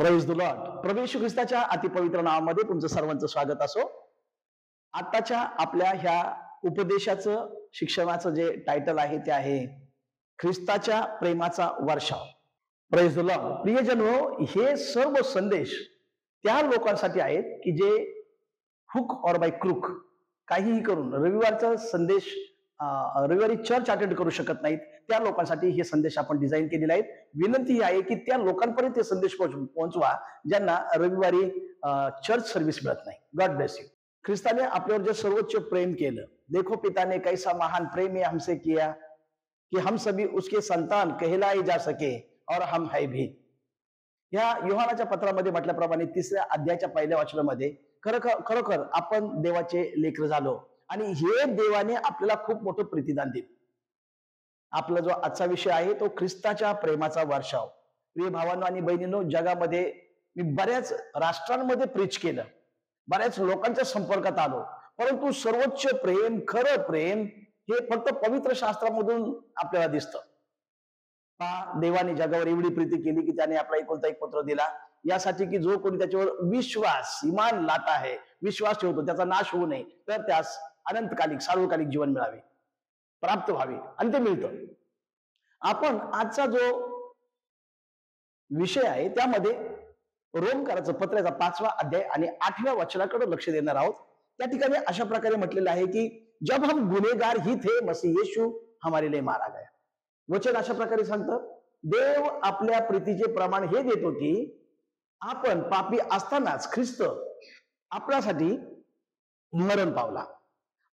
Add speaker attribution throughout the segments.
Speaker 1: Praise the Lord. प्रभू येशू ख्रिस्ताच्या अतिपवित्र नावामध्ये तुमचं सर्वांचं स्वागत असो. आताच्या आपल्या ह्या उपदेशाचं शिक्षणाचं जे टायटल आहे ते आहे ख्रिस्ताच्या प्रेमाचा वर्षाव. Praise the Lord. प्रियजनो, हे सर्व संदेश त्या लोकांसाठी आहेत की जे हुक ऑर बाय क्रूक काहीही करून रविवारचा संदेश रविवारी चर्च अटेंड करू शकत नाहीत. त्या लोकांसाठी हे संदेश आपण डिझाईन केलेले आहेत. विनंती ही आहे की त्या लोकांपर्यंत हे संदेश पोहोचवा ज्यांना रविवारी चर्च सर्व्हिस मिळत नाही. God bless you. ख्रिस्ताने आपल्यावर जे सर्वोच्च प्रेम केलं, देखो पिता ने कैसा महान प्रेम हमसे किया कि हम सभी उसके संतान कहलाए जा सके और हम है भी. या योहानाच्या पत्रामध्ये म्हटल्याप्रमाणे 3ऱ्या अध्यायाच्या पहिल्या वचनामध्ये खरोखर आपण देवाचे लेकर झालो आणि हे देवाने आपल्याला खूप मोठं प्रतिदान दिलं. आपला जो आजचा विषय आहे तो ख्रिस्ताच्या प्रेमाचा वर्षाव. प्रिय भावांनो आणि बहिणींनो, जगामध्ये मी बऱ्याच राष्ट्रांमध्ये प्रीच केलं, बऱ्याच लोकांच्या संपर्कात आलो, परंतु सर्वोच्च प्रेम, खरं प्रेम हे फक्त पवित्र शास्त्रामधून आपल्याला दिसतं. देवाने जगावर एवढी प्रीती केली की त्याने आपला एकुलता एक पुत्र दिला, यासाठी की जो कोणी त्याच्यावर विश्वास इमान लाता आहे, विश्वास ठेवतो, त्याचा नाश होऊ नये, तर त्यास अनंतकालिक सार्वकालिक जीवन मिळावे, प्राप्त व्हावे, आणि ते मिळतं. आपण आजचा जो विषय आहे त्यामध्ये रोमकराचं पत्राचा 5वा अध्याय आणि 8व्या वचनाकडे लक्ष देणार आहोत. त्या ठिकाणी अशा प्रकारे म्हटलेलं आहे की जब हम गुनेगार ही थे मसीह यीशु हमारे लिए मारा गया. वचन अशा प्रकारे सांगतं, देव आपल्या प्रीतीचे प्रमाण हे देतो की आपण पापी असतानाच ख्रिस्त आपल्यासाठी मरण पावला.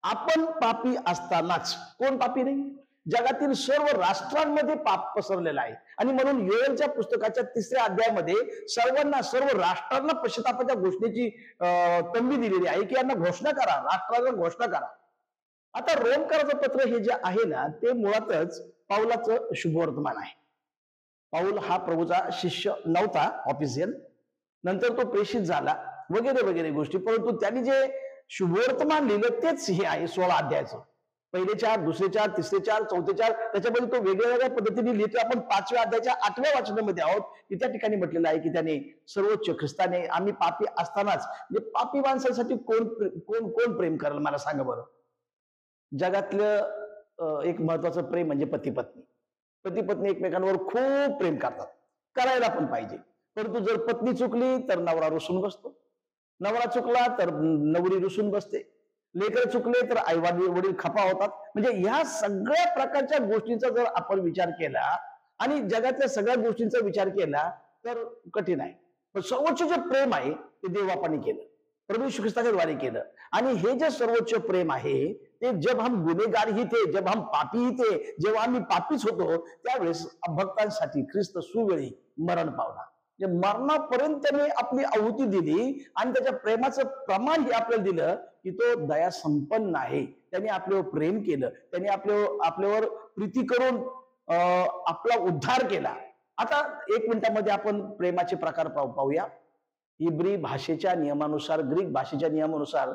Speaker 1: आपण पापी असतानाच. कोण पापी नाही? जगातील सर्व राष्ट्रांमध्ये पाप पसरलेला आहे आणि म्हणून योएलच्या पुस्तकाच्या 3ऱ्या अध्यायामध्ये सर्वांना, सर्व राष्ट्रांना पश्चातापाच्या घोषणेची तंबी दिलेली आहे की यांना घोषणा करा, राष्ट्राला घोषणा करा. आता रोमकराचं पत्र हे जे आहे ना, ते मुळातच पाऊलाचं शुभवर्तमान आहे. पाऊल हा प्रभूचा शिष्य नव्हता ऑफिशियल, नंतर तो प्रेषित झाला वगैरे वगैरे गोष्टी, परंतु त्यांनी जे शुभवर्तमान लिहिलं तेच हे आहे 16 अध्यायाचं. पहिले 4, दुसरे 4, तिसरे 4, चौथे 4, त्याच्यामध्ये तो वेगळ्या वेगळ्या पद्धतीने लिहितो. आपण 5व्या अध्यायाच्या 8व्या वचनामध्ये आहोत की त्या ठिकाणी म्हटलेलं आहे की त्याने सर्वोच्च ख्रिस्ताने आम्ही पापी असतानाच, म्हणजे पापी माणसासाठी कोण कोण कोण प्रेम करेल मला सांगा बरं. जगातलं एक महत्वाचं प्रेम म्हणजे पती पत्नी. पती पत्नी एकमेकांवर खूप प्रेम करतात, करायला पण पाहिजे. परंतु जर पत्नी चुकली तर नवरा रुसून बसतो, नवरा चुकला तर नवरी रुसून बसते, लेकर चुकले तर आई वडील खपा होतात. म्हणजे ह्या सगळ्या प्रकारच्या गोष्टींचा जर आपण विचार केला आणि जगातल्या सगळ्या गोष्टींचा विचार केला तर कठीण आहे. पण सर्वोच्च जे प्रेम आहे ते देवबापाने केलं, प्रभू येशू ख्रिस्ताच्या द्वारे केलं. आणि हे जे सर्वोच्च प्रेम आहे ते जब हम गुनेगार ही थे, जब हम पापी ही थे, जेव्हा आम्ही पापीच होतो त्यावेळेस भक्तांसाठी ख्रिस्त सुवेळी मरण पावला. मरणापर्यंत त्याने आपली आहुती दिली आणि त्याच्या प्रेमाचं प्रमाण हे आपल्याला दिलं की तो दया संपन्न आहे. त्याने आपल्यावर प्रेम केलं, त्याने आपल्यावर प्रीती करून आपला उद्धार केला. आता 1 मिनिटामध्ये आपण प्रेमाचे प्रकार पाहूया. इब्री भाषेच्या नियमानुसार, ग्रीक भाषेच्या नियमानुसार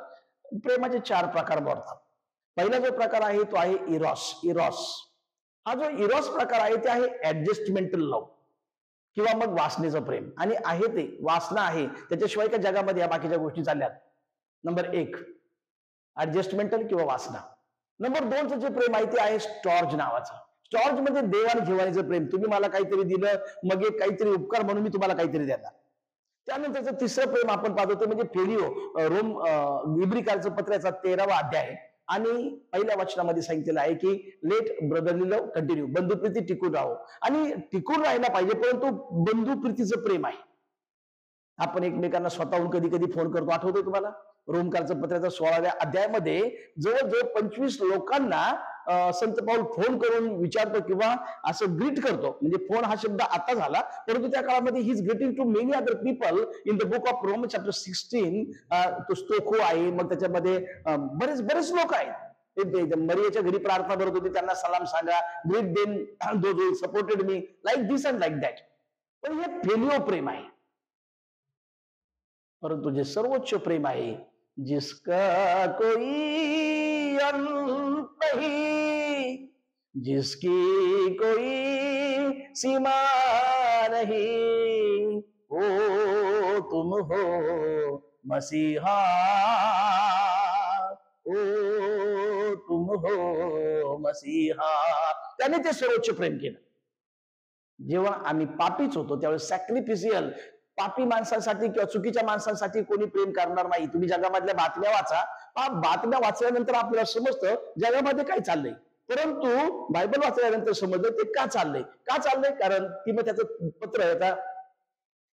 Speaker 1: प्रेमाचे 4 प्रकार मोडतात. पहिला जो प्रकार आहे तो आहे इरॉस. हा जो इरॉस प्रकार आहे ते आहे ऍडजस्टमेंटल लव्ह किंवा मग वासनेचं प्रेम. आणि आहे ते वासना आहे, त्याच्याशिवाय का जगामध्ये या बाकीच्या गोष्टी चालल्यात. नंबर 1 ऍडजस्टमेंटल किंवा वासना. नंबर 2चं जे प्रेम आहे ते आहे स्टॉर्ज नावाचं. स्टॉर्ज म्हणजे देवाणघेवाणीचं प्रेम. तुम्ही मला काहीतरी दिलं, मग एक काहीतरी उपकार म्हणून मी तुम्हाला काहीतरी देणार. त्यानंतरचं 3रं प्रेम आपण पाहतो ते म्हणजे फेलिओ. इब्रिकाचं पत्राचा 13वा अध्याय आणि पहिल्या वचनामध्ये सांगितलेलं आहे की लेट ब्रदरली लव्ह कंटिन्यू. बंधुप्रीती टिकून राहो. आणि टिकून राहायला पाहिजे, परंतु बंधुप्रीतीचं प्रेम आहे. आपण एकमेकांना स्वतःहून कधी कधी फोन करतो, आठवतोय तुम्हाला? रोमकराचं पत्राच्या 16व्या अध्यायामध्ये जवळजवळ 25 लोकांना संत पाऊल फोन करून विचारतो किंवा असं ग्रीट करतो. म्हणजे फोन हा शब्द आता झाला, परंतु त्या काळामध्ये he is greeting to many other people in the book of Romans chapter 16. तो स्तोखो आहे, मग त्याच्यामध्ये बरेच लोक आहेत. मरियाच्या घरी प्रार्थना करत होती, त्यांना सलाम सांगा, greet them those who supported me, like this and like that. पण हे फेलिओ प्रेम आहे. परंतु जे सर्वोच्च प्रेम आहे, जिसका कोई अंत नहीं, जिसकी कोई सीमा नहीं, वो तुम हो मसीहा, ओ तुम हो मसीहा. त्याने ते सर्वोच्च प्रेम केलं. जेव्हा आम्ही पापीच होतो त्यावेळेस सॅक्रिफिशियल, पापी माणसांसाठी किंवा चुकीच्या माणसांसाठी कोणी प्रेम करणार नाही. तुम्ही जगामधल्या बातम्या वाचा, बातम्या वाचल्यानंतर आपल्याला समजतं जगामध्ये काय चाललंय. परंतु बायबल वाचल्यानंतर समजलं ते का चाललंय. का चाललंय? कारण ती मग त्याचं पत्र आता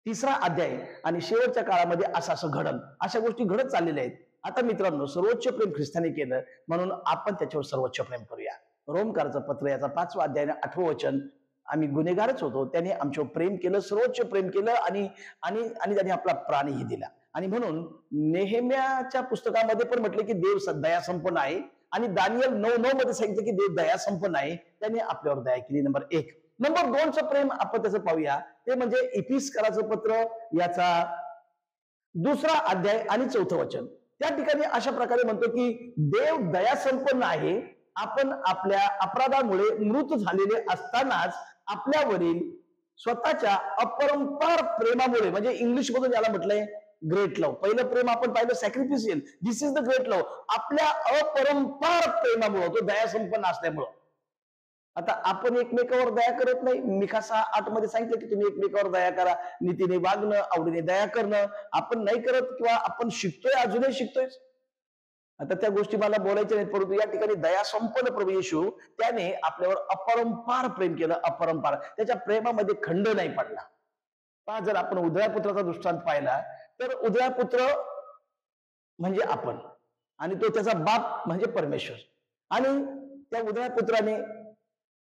Speaker 1: 3रा अध्याय आणि शेवटच्या काळामध्ये असं घडल, अशा गोष्टी घडत चाललेल्या आहेत. आता मित्रांनो, सर्वोच्च प्रेम ख्रिस्ताने केलं म्हणून आपण त्याच्यावर सर्वोच्च प्रेम करूया. रोमकराचं पत्र याचा 5वा अध्याय 8वं वचन, आम्ही गुन्हेगारच होतो, त्याने आमच्यावर प्रेम केलं, सर्वोच्च प्रेम केलं आणि आणि आणि त्याने आपला प्राणही दिला. आणि म्हणून नेहेम्याच्या पुस्तकामध्ये पण म्हटले की देव दया संपन्न आहे, आणि दानियल 9:9 मध्ये सांगितलं की देव दया संपन्न आहे, त्याने आपल्यावर दया केली. नंबर 1. नंबर 2चं प्रेम आपण त्याचं पाहूया, ते म्हणजे इफिसकराचं पत्र याचा 2रा अध्याय आणि 4थं वचन. त्या ठिकाणी अशा प्रकारे म्हणतो की देव दया संपन्न आहे, आपण आपल्या अपराधामुळे मृत झालेले असतानाच आपल्यावरील स्वतःच्या अपरंपार प्रेमामुळे, म्हणजे इंग्लिश मधून याला म्हटलंय ग्रेट लव्ह. पहिलं प्रेम आपण पाहिलं सॅक्रिफिशियल, दिस इज द ग्रेट लव्ह. आपल्या अपरंपार प्रेमामुळे, तो दया संपन्न असल्यामुळं. आता आपण एकमेकावर दया करत नाही. मिका 6:8 मध्ये सांगितलं की तुम्ही एकमेकावर दया करा, नीतीने वागणं, आवडीने दया करणं. आपण नाही करत किंवा आपण शिकतोय, अजूनही शिकतोय. आता त्या गोष्टी मला बोलायच्या नाहीत, परंतु या ठिकाणी दया संपन्न प्रभू येशू त्याने आपल्यावर अपरंपार प्रेम केलं. अपरंपार, त्याच्या प्रेमामध्ये खंड नाही पडला. पहा, जर आपण उधळ्यापुत्राचा दृष्टांत पाहिला तर उधळ्यापुत्र म्हणजे आपण, आणि तो त्याचा बाप म्हणजे परमेश्वर. आणि त्या उधळ्यापुत्राने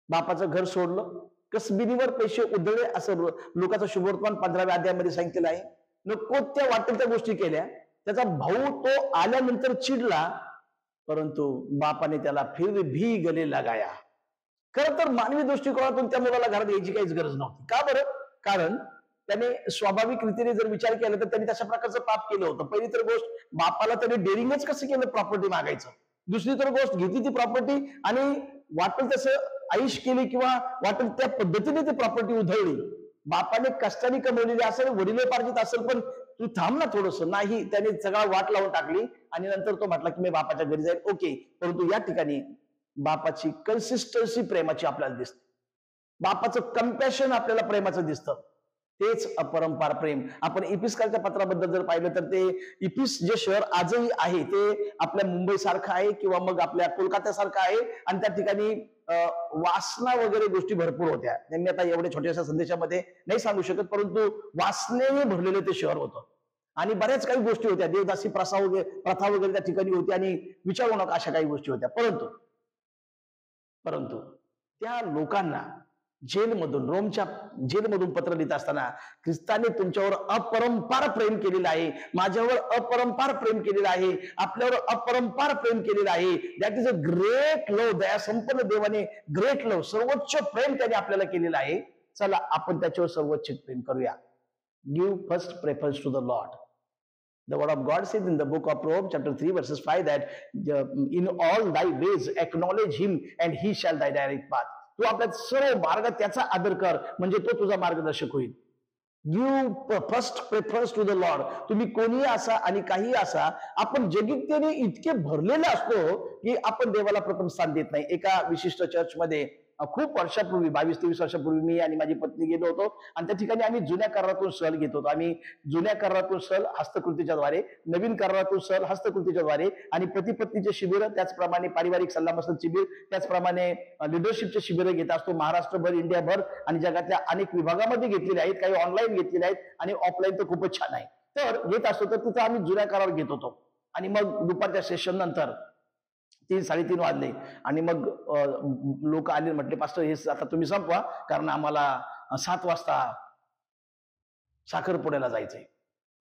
Speaker 1: बापाचं घर सोडलं, कसबिनीवर पैसे उधळले, असं लोकांचं शुभवर्तमान 15व्या अध्यायामध्ये सांगितलेलं आहे. नको त्या वाटेल त्या गोष्टी केल्या. त्याचा भाऊ तो आल्यानंतर चिडला, परंतु बापाने त्याला फिर भी गले लगाया. खरं तर मानवी दृष्टिकोनातून त्या मुलाला घरात यायची काहीच गरज नव्हती. का बरं? कारण त्याने स्वाभाविक रीतीने जर विचार केला तर त्यांनी तशा प्रकारचं पाप केलं होतं. पहिली तर गोष्ट, बापाला त्याने डेअरिंगच कसं केलं प्रॉपर्टी मागायचं. दुसरी तर गोष्ट, घेतली ती प्रॉपर्टी आणि वाटेल तसं आईश केली किंवा वाटेल त्या पद्धतीने ती प्रॉपर्टी उधळली. बापाने कष्टाने कमवलेली असेल, वडिलोपार्जित असेल, पण तू थांब ना थोडस. नाही, त्याने सगळा वाट लावून टाकली आणि नंतर तो म्हटला की मी बापाच्या घरी जाईल. ओके, परंतु या ठिकाणी बापाची कन्सिस्टन्सी प्रेमाची आपल्याला दिसते. बापाचं कम्पॅशन आपल्याला प्रेमाचं दिसतं. तेच अपरंपार प्रेम. आपण इफिसकरच्या पत्राबद्दल जर पाहिलं तर ते इफिस जे शहर आजही आहे ते आपल्या मुंबई सारखं आहे किंवा मग आपल्या कोलकात्यासारखं आहे, आणि त्या ठिकाणी वासना वगैरे गोष्टी भरपूर होत्या. मी आता एवढ्या छोट्याशा संदेशामध्ये नाही सांगू शकत, परंतु वासनेने भरलेलं ते शहर होतं आणि बऱ्याच काही गोष्टी होत्या. देवदासी प्रथा वगैरे त्या ठिकाणी होती आणि विचारू नका अशा काही गोष्टी होत्या. परंतु त्या लोकांना जेलमधून, रोमच्या जेलमधून पत्र लिहित असताना ख्रिस्ताने तुमच्यावर अपरंपार प्रेम केलेलं आहे, माझ्यावर अपरंपार प्रेम केलेलं आहे, आपल्यावर अपरंपार प्रेम केलेलं आहे. That is a great love. दया संपन्न देवाने ग्रेट लव्ह, सर्वोच्च प्रेम त्याने आपल्याला केलेलं आहे. चला आपण त्याच्यावर सर्वोच्च प्रेम करूया. Give first preference to the lord. The word of God says in the book of Proverbs chapter 3 verses 5 that in all thy ways acknowledge him and he shall thy direct path. तू आपल्या सर्व मार्गात त्याचा आदर कर, म्हणजे तो तुझा मार्गदर्शक होईल. Give first preference to the lord. तुम्ही कोणीही असा आणि काही असा, आपण जगिकतेने इतके भरलेले असतो की आपण देवाला प्रथम स्थान देत नाही. एका विशिष्ट चर्चमध्ये खूप वर्षापूर्वी, 22-23 वर्षापूर्वी मी आणि माझी पत्नी गेलो होतो आणि त्या ठिकाणी आम्ही जुन्या करारातून सहल घेत होतो. आम्ही जुन्या करारातून सहल हस्तकृतीच्या द्वारे, नवीन करारातून सहल हस्तकृतीच्या द्वारे, आणि पती पत्नीचे शिबिर, त्याचप्रमाणे पारिवारिक सल्लामसलत शिबिर, त्याचप्रमाणे लिडरशिपचे शिबिर घेत असतो महाराष्ट्रभर, इंडियाभर आणि जगातल्या अनेक विभागामध्ये घेतलेले आहेत. काही ऑनलाईन घेतलेले आहेत आणि ऑफलाईन तर खूपच छान आहे. तर घेत असतो तर तिथं आम्ही जुन्या करार घेत होतो. आणि मग दुपारच्या सेशन नंतर 3-3:30 वाजले आणि मग लोक आले, म्हटले पास्टर हे आता तुम्ही संपवा, कारण आम्हाला 7 वाजता साखरपुड्याला जायचंय.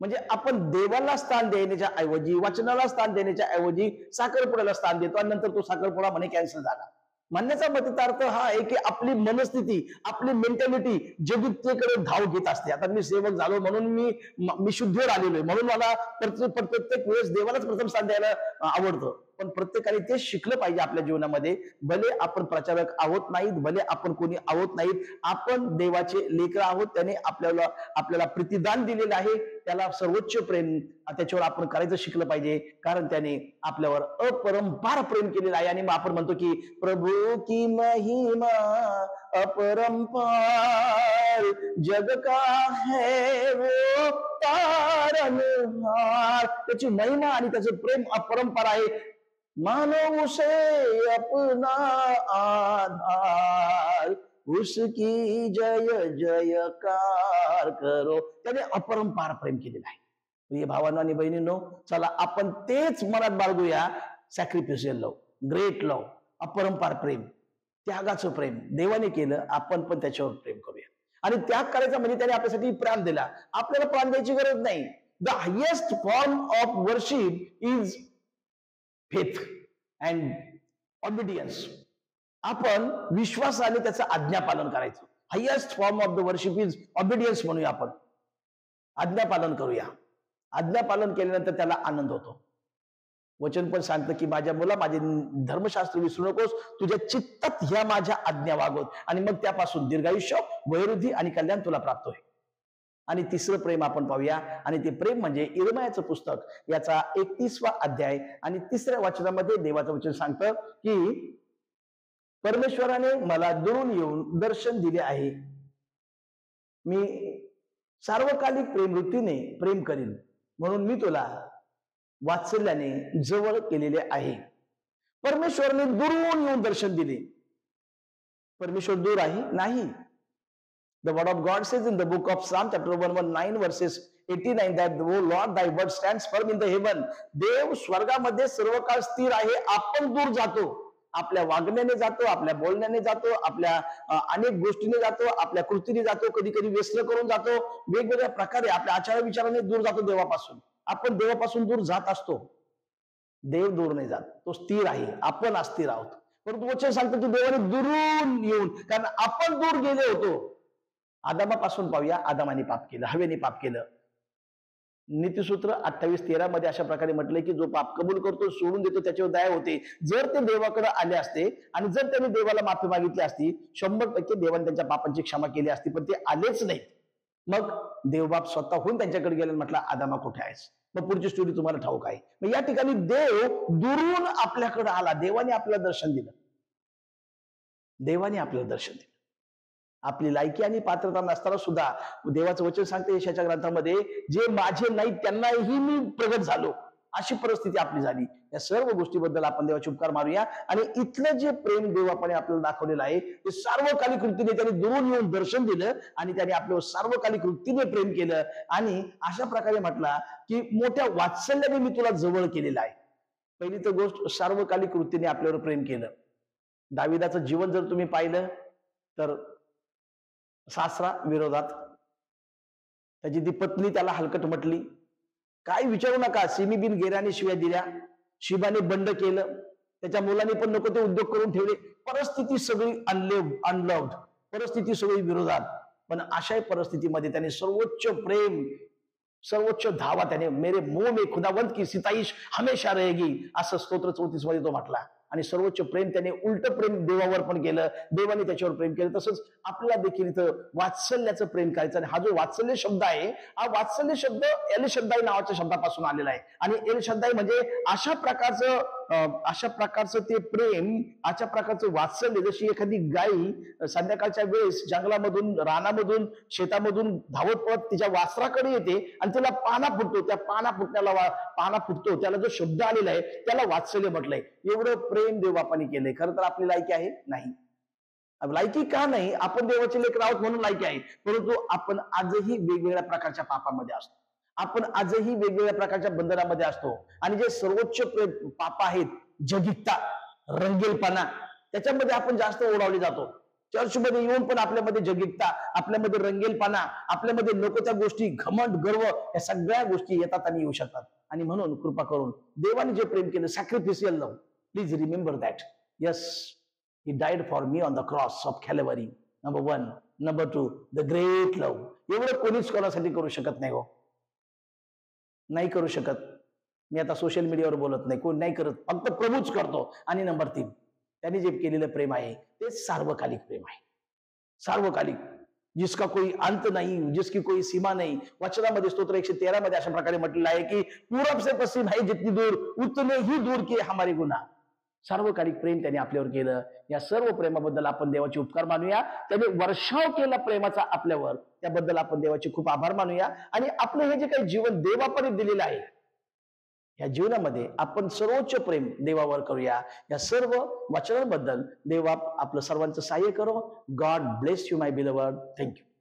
Speaker 1: म्हणजे आपण देवाला स्थान देण्याच्या ऐवजी, वचनाला स्थान देण्याच्या ऐवजी साखरपुड्याला स्थान देतो आणि नंतर तो साखरपुडा म्हणे कॅन्सल झाला. म्हणण्याचा मतितार्थ हा आहे की आपली मनस्थिती, आपली मेंटॅलिटी जगुप्तेकडे धाव घेत असते. आता मी सेवक झालो म्हणून मी शुद्धीवर आलेलो आहे, म्हणून मला प्रत्येक वेळेस देवालाच प्रथम स्थान द्यायला आवडतं. पण प्रत्येकाने ते शिकलं पाहिजे आपल्या जीवनामध्ये. भले आपण प्रचारक आहोत नाहीत, भले आपण कोणी आहोत नाहीत, आपण देवाचे लेकरं आहोत. त्याने आपल्याला आपल्याला प्रतिदान दिलेलं आहे, त्याला सर्वोच्च प्रेम त्याच्यावर आपण करायचं शिकलं पाहिजे, कारण त्याने आपल्यावर अपरंपार प्रेम केलेलं आहे. आणि मग आपण म्हणतो की प्रभू की महिमा अपरंपार, जग का है वो तारनहार. त्याची महिमा आणि त्याचं प्रेम अपरंपार आहे. मानो उसे अपना आधार, उसकी जय जयकार करो. त्याने अपरंपार प्रेम केलेलं आहे. प्रिय भावांनो आणि बहिणींनो, चला आपण तेच मनात बाळगूया. सॅक्रिफिशियल लव, ग्रेट लव, अपरंपार प्रेम, त्यागाचं प्रेम देवाने केलं, आपण पण त्याच्यावर प्रेम करूया. आणि त्याग करायचा म्हणजे त्याने आपल्यासाठी प्राण दिला. आपल्याला प्राण द्यायची गरज नाही. The highest form of worship is faith and obedience. आपण विश्वासाने त्याचं आज्ञापालन करायचं. Highest form of the worship is obedience म्हणूया आपण. आज्ञापालन करूया. आज्ञापालन केल्यानंतर त्याला आनंद होतो. वचन पण सांगतं की माझ्या मुला माझे धर्मशास्त्र विसरू नकोस, तुझ्या चित्तात ह्या माझ्या आज्ञा वागवत, आणि मग त्यापासून दीर्घायुष्य, वयोवृद्धी आणि कल्याण तुला प्राप्त होईल. आणि तिसरं प्रेम आपण पाहूया, आणि ते प्रेम म्हणजे इर्मयाचं पुस्तक याचा 31वा अध्याय आणि 3ऱ्या वचनामध्ये देवाचं वचन सांगतं की परमेश्वराने मला दुरून येऊन दर्शन दिले आहे. मी सार्वकालिक प्रेमवृत्तीने प्रेम करीन, म्हणून मी तुला वात्सल्याने जवळ केलेले आहे. परमेश्वराने दुरून येऊन दर्शन दिले. परमेश्वर दूर आहे? नाही. The word of God says in the book of Psalm chapter 119 verses 89 that oh Lord thy word stands firm in the heaven. देव स्वर्गामध्ये सर्व काळ स्थिर आहे. आपण दूर जातो. आपल्या वागण्याने जातो, आपल्या बोलण्याने जातो, आपल्या अनेक गोष्टीने जातो, आपल्या कृतीने जातो, कधी कधी व्यसन करून जातो, वेगवेगळ्या प्रकारे आपल्या आचार विचाराने दूर जातो देवापासून. आपण देवापासून दूर जात असतो. देव दूर नाही जात, तो स्थिर आहे, आपण अस्थिर आहोत. परंतु वचन सांगतं की देवाने दुरून येऊन, कारण आपण दूर गेले होतो. आदामापासून पाहूया. आदामाने पाप केलं, हवेने पाप केलं. नीतिसूत्र 28:13 मध्ये अशा प्रकारे म्हटलंय की जो पाप कबूल करतो, सोडून देतो, त्याच्यावर दया होते. जर ते देवाकडे आले असते आणि जर त्यांनी देवाला माफी मागितली असती, 100% देवाने त्यांच्या पापांची क्षमा केली असती, पण ते आलेच नाही. मग देवबाप स्वतःहून त्यांच्याकडे गेले, म्हटलं आदामा कुठे आहेस? मग पुढची स्टोरी तुम्हाला ठाऊक आहे. मग या ठिकाणी देव दुरून आपल्याकडे आला. देवाने आपल्याला दर्शन दिलं. देवाने आपल्याला दर्शन दिलं. आपली लायकी आणि पात्रता नसताना सुद्धा देवाचं वचन सांगते यशाच्या ग्रंथामध्ये, जे माझे नाहीत त्यांनाही मी प्रगट झालो. अशी परिस्थिती आपली झाली. या सर्व गोष्टीबद्दल आपण देवाचे उपकार मारूया. आणि इथलं जे प्रेम देवापणे आपल्याला दाखवलेलं आहे ते सार्वकालिक वृत्तीने त्याने दुरून येऊन दर्शन दिलं आणि त्याने आपल्यावर सार्वकालिक वृत्तीने प्रेम केलं. आणि अशा प्रकारे म्हटला की मोठ्या वात्सल्याने मी तुला जवळ केलेलं आहे. पहिली तर गोष्ट, सार्वकालिक वृत्तीने आपल्यावर प्रेम केलं. दाविदाचं जीवन जर तुम्ही पाहिलं तर सासरा विरोधात, त्याची ती पत्नी त्याला हलकट म्हटली, काय विचारू नका, सिमी बिन गेराने शिव्या दिल्या, शिबाने बंड केलं, त्याच्या मुलांनी पण नको ते उद्योग करून ठेवले. परिस्थिती सगळी अनलव्ड, परिस्थिती सगळी विरोधात. पण अशा परिस्थितीमध्ये त्याने सर्वोच्च प्रेम, सर्वोच्च धावा त्याने, मेरे मुंह में खुदावंत की सिताईश हमेशा रहेगी, असं स्तोत्र 34 मध्ये तो म्हटला. आणि सर्वोच्च प्रेम त्याने उलट प्रेम देवावर पण केलं, देवाने त्याच्यावर प्रेम केलं. तसंच आपल्याला देखील इथं वात्सल्याचं प्रेम करायचं. आणि हा जो वात्सल्य शब्द आहे, हा वात्सल्य शब्द एल शद्दाई नावाच्या शब्दापासून आलेला आहे. आणि एल शद्दाई म्हणजे अशा प्रकारचं ते प्रेम, अशा प्रकारचं वात्सल्य. जशी एखादी गाई संध्याकाळच्या वेळेस जंगलामधून, रानामधून, शेतामधून धावत पळत तिच्या वासराकडे येते आणि तिला पाना फुटतो, त्या पाना फुटतो, त्याला जो शब्द आलेला आहे त्याला वात्सल्य म्हटलंय. एवढं प्रेम देवबापाने केलंय. खरं तर आपली लायकी आहे? नाही. लायकी का नाही? आपण देवाचे लेकर आहोत म्हणून लायकी आहे. परंतु आपण आजही वेगवेगळ्या प्रकारच्या पापामध्ये असतो. आपण आजही वेगवेगळ्या प्रकारच्या बंधनामध्ये असतो. आणि जे सर्वोच्च पाप आहेत, जगिकता, रंगेलपणा, त्याच्यामध्ये आपण जास्त ओढावले जातो. चर्चमध्ये येऊन पण आपल्यामध्ये जगिकता, आपल्यामध्ये रंगेलपणा, आपल्यामध्ये नको त्या गोष्टी, घमंड, गर्व, या सगळ्या गोष्टी येतात आणि येऊ शकतात. आणि म्हणून कृपा करून देवाने जे प्रेम केलं, sacrificial love, please remember that. Yes, he died for me on the cross of Calvary. Number 1. Number 2, the great love. एवढं कोणीच कोणासाठी करू शकत नाही हो, नाही करू शकत. मी आता सोशल मीडियावर बोलत नाही, कोण नाही करत, फक्त प्रभूच करतो. आणि नंबर 3, त्यांनी जे केलेलं प्रेम आहे ते सार्वकालिक प्रेम आहे. सार्वकालिक, जिसका कोई अंत नहीं, जिसकी कोई सीमा नहीं. वचनामध्ये स्तोत्र 113 मध्ये अशा प्रकारे म्हटलेलं आहे की पूरब से पश्चिम है जितनी दूर, उतने ही दूर किए हमारे गुनाह. सार्वकालिक प्रेम त्याने आपल्यावर केलं. या सर्व प्रेमाबद्दल आपण देवाचे उपकार मानूया. त्याने वर्षाव केला प्रेमाचा आपल्यावर, त्याबद्दल आपण देवाचे खूप आभार मानूया. आणि आपलं हे जे काही जीवन देवापणे दिलेलं आहे, या जीवनामध्ये आपण सर्वोच्च प्रेम देवावर करूया. या सर्व वचनांबद्दल देवा आपलं सर्वांचं सहाय्य करो. God bless you my beloved. Thank you.